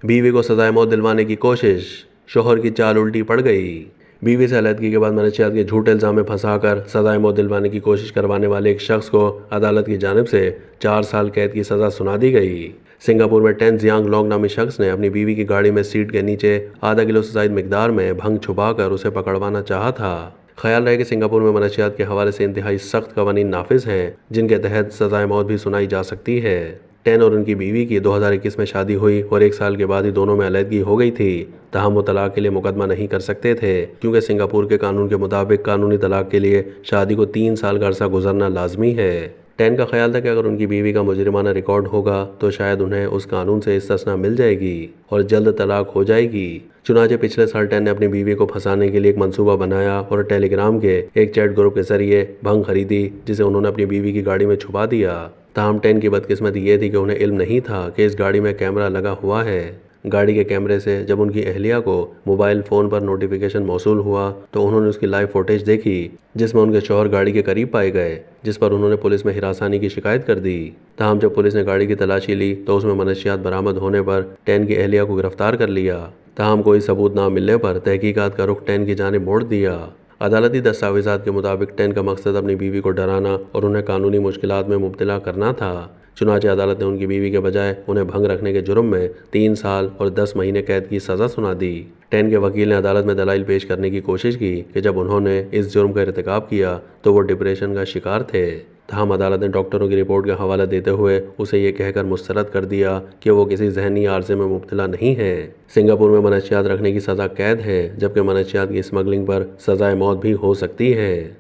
बीवी को सजाए मौत दिलवाने की कोशिश, शोहर की चाल उल्टी पड़ गई। बीवी से अलहदगी के बाद मनशियात के झूठे इल्जाम में फंसाकर सजाए मौत दिलवाने की कोशिश करवाने वाले एक शख्स को अदालत की जानिब से 4 साल कैद की सजा सुना दी गई। सिंगापुर में टेन जियांग लोंग नामी शख्स ने अपनी बीवी की गाड़ी में सीट के नीचे आधा किलो से ज्यादा मिकदार में भंग छुपाकर उसे पकड़वाना चाहा था। ख्याल रहे कि सिंगापुर में मनशियात के हवाले से इंतहाई सख्त कवानीन नाफिज हैं, जिनके तहत सजाए मौत भी सुनाई जा सकती है। टेन और उनकी बीवी की 2021 में शादी हुई और 1 साल के बाद ही दोनों में अलहदगी हो गई थी। तहम वो तलाक के लिए मुकदमा नहीं कर सकते थे, क्योंकि सिंगापुर के कानून के मुताबिक कानूनी तलाक के लिए शादी को 3 साल का अरसा गुजरना लाजमी है। टेन का ख्याल था कि अगर उनकी बीवी का मुजरिमाना रिकॉर्ड होगा तो शायद उन्हें उस कानून से इस्तिस्ना मिल जाएगी और जल्द तलाक हो जाएगी। चुनाचे पिछले साल टेन ने अपनी बीवी को फंसाने के लिए एक मंसूबा बनाया और टेलीग्राम के एक चैट ग्रुप के जरिए भंग खरीदी, जिसे उन्होंने अपनी बीवी की गाड़ी में छुपा दिया। ताहम टेन की बदकिस्मती ये थी कि उन्हें इल्म नहीं था कि इस गाड़ी में कैमरा लगा हुआ है। गाड़ी के कैमरे से जब उनकी अहलिया को मोबाइल फ़ोन पर नोटिफिकेशन मौसूल हुआ तो उन्होंने उसकी लाइव फुटेज देखी, जिसमें उनके शौहर गाड़ी के करीब पाए गए, जिस पर उन्होंने पुलिस में हिरासानी की शिकायत कर दी। ताहम जब पुलिस ने गाड़ी की तलाशी ली तो उसमें मनशियात बरामद होने पर टेन की अहलिया को गिरफ्तार कर लिया। ताहम कोई सबूत ना मिलने पर तहकीकात का रुख टेन की जानिब मोड़ दिया। अदालती दस्तावेजात के मुताबिक टेन का मकसद अपनी बीवी को डराना और उन्हें कानूनी मुश्किलात में मुब्तला करना था। चुनाचे अदालत ने उनकी बीवी के बजाय उन्हें भंग रखने के जुर्म में 3 साल और 10 महीने कैद की सज़ा सुना दी। टेन के वकील ने अदालत में दलाइल पेश करने की कोशिश की कि जब उन्होंने इस जुर्म का इर्तिकाब किया तो वो डिप्रेशन का शिकार थे। तहम अदालत ने डॉक्टरों की रिपोर्ट का हवाला देते हुए उसे ये कहकर मुस्तरद कर दिया कि वो किसी जहनी आर्जे में मुब्तला नहीं है। सिंगापुर में मनशियात रखने की सज़ा कैद है, जबकि मनशियात की स्मगलिंग पर सज़ाए मौत भी हो सकती है।